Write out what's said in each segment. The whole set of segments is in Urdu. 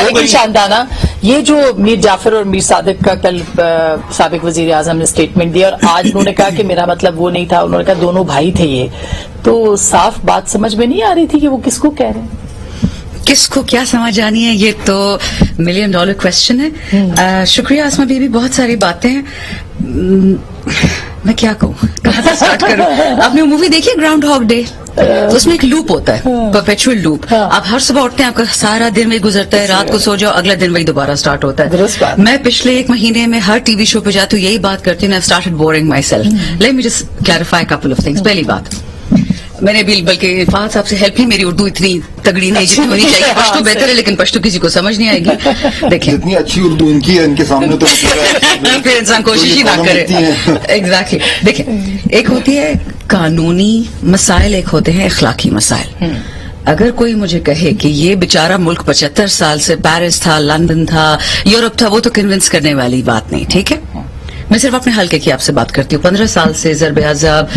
لیکن شاندانہ یہ جو میر جعفر اور میر صادق کا کل سابق وزیر اعظم نے اسٹیٹمنٹ دیا اور آج انہوں نے کہا کہ میرا مطلب وہ نہیں تھا, انہوں نے کہا دونوں بھائی تھے یہ, تو صاف بات سمجھ میں نہیں آ رہی تھی کہ وہ کس کو کہہ رہے ہیں, کس کو کیا سمجھ آنی ہے, یہ تو $1 million کوسچن ہے. شکریہ آسما بیبی, بہت ساری باتیں ہیں, میں کیا کہوں, کہاں سے اسٹارٹ کروں. آپ نے مووی دیکھی ہے گراؤنڈ ہاگ ڈے؟ تو اس میں ایک لوپ ہوتا ہے, پرپیچوئل لوپ. آپ ہر صبح اٹھتے ہیں, آپ کا سارا دن وہی گزرتا ہے, رات کو سو جاؤ, اگلا دن وہی دوبارہ اسٹارٹ ہوتا ہے. میں پچھلے 1 مہینے میں ہر ٹی وی شو پہ جاتی ہوں, یہی بات کرتی ہوں, I've started boring myself. Let me just clarify a couple of things. پہلی بات, میں نے بھی بلکہ فہد صاحب سے ہیلپ ہی, میری اردو اتنی تگڑی نہیں جتنی ہونی چاہیے. پشتو بہتر ہے لیکن پشتو کسی کو سمجھ نہیں آئے گی. دیکھیں جتنی اچھی اردو ان کی ہے ان کے سامنے تو پھر انسان کوشش ہی نہ کرے. ایگزیکٹلی. دیکھیں, ایک ہوتی ہے قانونی مسائل, ایک ہوتے ہیں اخلاقی مسائل. اگر کوئی مجھے کہے کہ یہ بیچارہ ملک 75 سال سے پیرس تھا, لندن تھا, یورپ تھا, وہ تو کنونس کرنے والی بات نہیں. ٹھیک ہے, میں صرف اپنے حلقے کی آپ سے بات کرتی ہوں. 15 سال سے ضرب عذاب,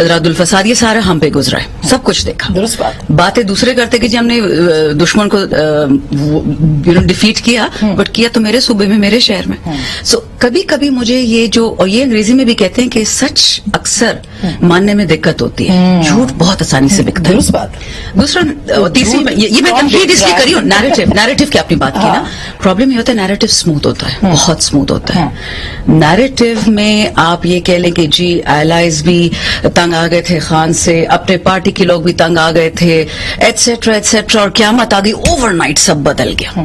رد الفساد, یہ سارا ہم پہ گزرا ہے, سب کچھ دیکھا. درست بات. باتیں دوسرے کرتے کہ جی ہم نے دشمن کو ڈیفیٹ کیا, بٹ کیا تو میرے صوبے میں, میرے شہر میں. سو کبھی کبھی مجھے یہ جو, اور یہ انگریزی میں بھی کہتے ہیں کہ سچ اکثر ماننے میں دقت ہوتی ہے, جھوٹ بہت آسانی سے بکتا ہے. درست بات. دوسرا تیسری, یہ میں تنقید اس لیے کری ہوں, نیریٹو کی آپ نے بات کی نا, پرابلم یہ ہوتا ہے نیریٹو اسموتھ ہوتا ہے, بہت اسموتھ ہوتا ہے. نیریٹو میں آپ یہ کہہ لیں کہ جی الائز بھی تنگ آ گئے تھے خان سے, اپنے پارٹی کے لوگ بھی تنگ آ گئے تھے, ایٹسیٹرا ایٹسیٹرا, اور قیامت آ گئی, اوور نائٹ سب بدل گیا,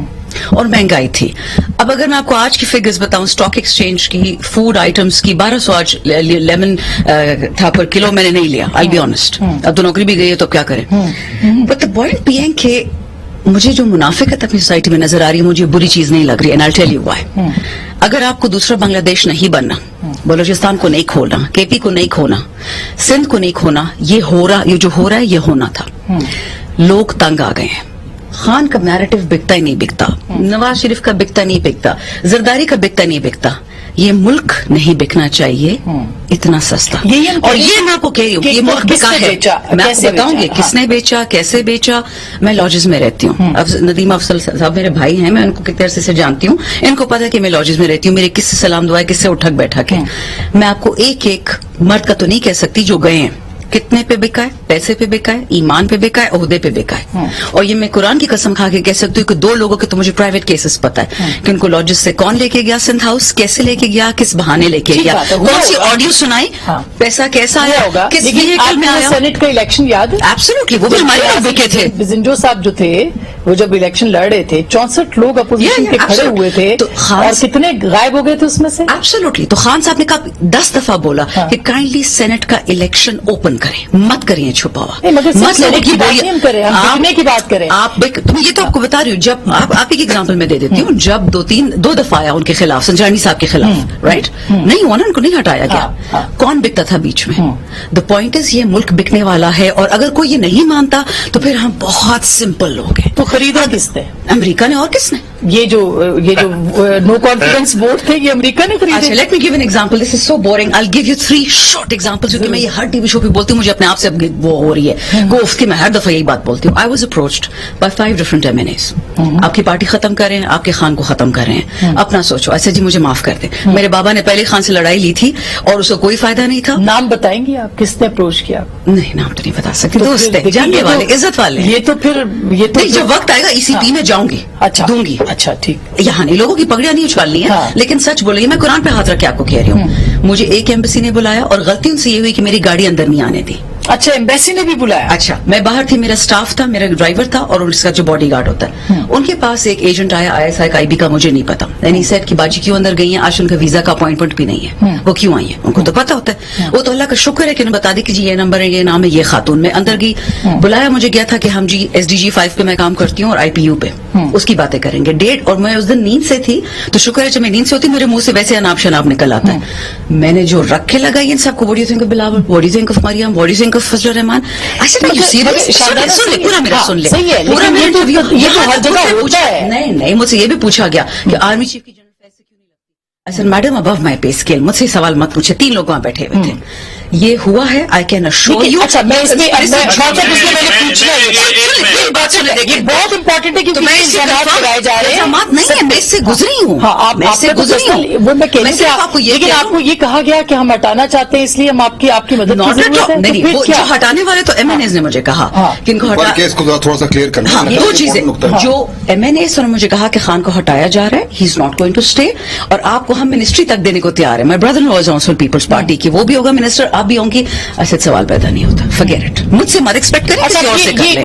اور مہنگائی تھی. اب اگر میں آپ کو آج کی فگرز بتاؤں, اسٹاک ایکسچینج کی, فوڈ آئٹمس کی, 1200 آج لیمن تھا پر کلو, میں نے نہیں لیا, I'll be honest. اب تو نوکری بھی گئی ہے تو کیا کریں. بٹ دا پوائنٹ بینگ کہ مجھے جو منافقت اپنی سوسائٹی میں نظر آ رہی ہے, مجھے بری چیز نہیں لگ رہی ہے, and I'll tell you why. اگر آپ کو دوسرا بنگلہ دیش نہیں بننا, بلوچستان کو نہیں کھونا, کے پی کو نہیں کھونا, سندھ کو نہیں کھونا, یہ جو ہو رہا ہے یہ ہونا تھا. لوگ تنگ آ گئے ہیں. خان کا نیریٹو بکتا ہی نہیں بکتا, نواز شریف کا بکتا نہیں بکتا, زرداری کا بکتا نہیں بکتا. یہ ملک نہیں بکنا چاہیے اتنا سستا. اور یہ میں آپ کو کہہ رہی ہوں کہ یہ ملک بکا ہے. میں آپ کو بتاؤں گی کس نے بیچا, کیسے بیچا. میں لاجز میں رہتی ہوں, اب ندیم افضل صاحب میرے بھائی ہیں, میں ان کو کتنے عرصے سے جانتی ہوں, ان کو پتا ہے کہ میں لاجز میں رہتی ہوں, میرے کس سے سلام دعائیں, کس سے اٹھک بیٹھا کے. میں آپ کو ایک ایک مرد کا تو نہیں کہہ سکتی جو گئے ہیں, کتنے پہ بکا ہے, پیسے پہ بکا ہے, ایمان پہ بکا ہے, عہدے پہ بکا ہے. اور یہ میں قرآن کی قسم کھا کے کہہ سکتی ہوں کہ 2 لوگوں کے تو مجھے پرائیویٹ کیسز پتا ہے کہ ان کو لاجز سے کون لے کے گیا سندھ ہاؤس, کیسے لے کے گیا, کس بہانے لے کے گیا, کون سی آڈیو سنائی, پیسہ کیسا آیا ہوگا, کس ویہیکل میں آیا. سینٹ کا الیکشن یاد ہے؟ ایبسولوٹلی, وہ بھی ہمارے لوگ بکے تھے. زنجو صاحب جو تھے وہ جب الیکشن لڑ رہے تھے, 64 لوگ اپوزیشن کے کھڑے ہوئے تھے, اور کتنے غائب ہو گئے تھے اس میں سے. ایبسولوٹلی. تو خان صاحب نے کہا 10 دفعہ بولا کہ کائنڈلی سینٹ کا الیکشن اوپن کریں, مت کریں چھپا ہوا, کی بات کریں آپ. یہ تو آپ کو بتا رہی ہوں, جب آپ ایک ایگزامپل میں دے دیتی ہوں, جب 2 دفعہ آیا ان کے خلاف, سنجرانی صاحب کے خلاف, رائٹ, نہیں ہوا نا, ان کو نہیں ہٹایا گیا. کون بکتا تھا بیچ میں؟ دا پوائنٹ از یہ ملک بکنے والا ہے, اور اگر کوئی یہ نہیں مانتا تو پھر ہم بہت سمپل لوگ ہیں. تو خریدا کس نے؟ امریکہ نے. اور کس نے؟ یہ جو نو کانفیڈنس ووٹ تھے, یہ امریکہ نے خریدے. Let me give an example, this is so boring, I give you 3 short example, جو کہ میں یہ ہر ٹی وی شو پہ بولتی ہوں, مجھے اپنے آپ سے وہ ہو رہی ہے گوف کہ میں ہر دفعہ یہی بات بولتی ہوں. I was approached by 5 different MNAs. آپ کی پارٹی ختم کریں, آپ کے خان کو ختم کریں, اپنا سوچو. ایسے جی مجھے معاف کر دیں, میرے بابا نے پہلے خان سے لڑائی لی تھی اور اس کو کوئی فائدہ نہیں تھا. نام بتائیں گے آپ کس نے اپروچ کیا؟ نہیں, نام تو نہیں بتا سکتے, دوست ہیں, جاننے والے, عزت والے. یہ تو پھر جب وقت آئے گا اسی پی میں جاؤں گی, دوں گی. اچھا ٹھیک. یہاں نہیں, لوگوں کی پگڑیاں نہیں اچھالنی ہے, لیکن سچ بولے, میں قرآن پہ ہاتھ رکھ کے آپ کو کہہ رہی ہوں, مجھے ایک ایمبیسی نے بلایا اور غلطی ان سے یہ ہوئی کہ میری گاڑی اندر نہیں آنے دی. اچھا, ایمبیسی نے بھی بلایا؟ اچھا, میں باہر تھی, میرا اسٹاف تھا, میرا ڈرائیور تھا, اور اس کا جو باڈی گارڈ ہوتا ہے, ان کے پاس ایک ایجنٹ آیا, ISI کا, IB کا, مجھے نہیں پتا. یعنی سیٹ کی باجی کیوں اندر گئی ہیں, آج ان کا ویزا کا اپوائنٹمنٹ بھی نہیں ہے, وہ کیوں آئی ہے, ان کو تو پتا ہوتا ہے. وہ تو اللہ کا شکر ہے کہ انہوں نے بتا دی کہ جی یہ نمبر ہے, یہ نام ہے, یہ خاتون. میں اندر گئی, بلایا, مجھے گیا تھا کہ ہم جی SDG 5 پہ میں کام کرتی ہوں, اور IPU پہ اس کی باتیں کریں گے. ڈیٹ, اور میں اس دن نیند سے تھی, تو شکر ہے جب میں نیند سے ہوتی میرے منہ سے ویسے اناب شناب نکل آتا ہے. میں نے جو رکھ کے لگائی ان سب کو, what do you think of Bilawal, what do you think of Maryam, what do you think of فضل الرحمان. نہیں, مجھ سے یہ بھی پوچھا گیا کہ آرمی چیف کی جنرل فیس سے کیوں نہیں لگتی. اصل میڈم ابو مائی پے اسکیل, مجھ سے سوال مت پوچھے. 3 لوگ وہاں بیٹھے ہوئے تھے. یہ ہوا ہے. I can assure you. اچھا میں اس میں یہ بہت امپورٹنٹ ہے کیونکہ الزامات لگائے جا رہے ہیں. الزامات نہیں ہے, میں اس سے گزری ہوں. ہاں آپ سے گزری ہوں وہ میں کہہ رہی ہوں, لیکن آپ کو یہ کہا گیا کہ ہم ہٹانا چاہتے ہیں اس لیے ہم آپ کی مدد کی ضرورت ہے. نہیں, وہ جو ہٹانے والے تو ایم این ایز نے مجھے کہا کہ ان کو کیس کو تھوڑا سا کلیئر کرنا. ہاں, دو چیزیں جو ایم این ایز نے مجھے کہا کہ خان کو ہٹایا جا رہا ہے, he is not going to stay, اور آپ کو ہم منسٹری تک دینے کو تیار ہے. مائی برادر ان لا از آلسو پیپلز پارٹی کی, وہ بھی ہوگا منسٹر, آپ بھی ہوں گی. ایسے سوال پیدا نہیں ہوتا. Forget it. مجھ سے مت ایکسپیکٹ کریں, کسی اور سے کر لیں.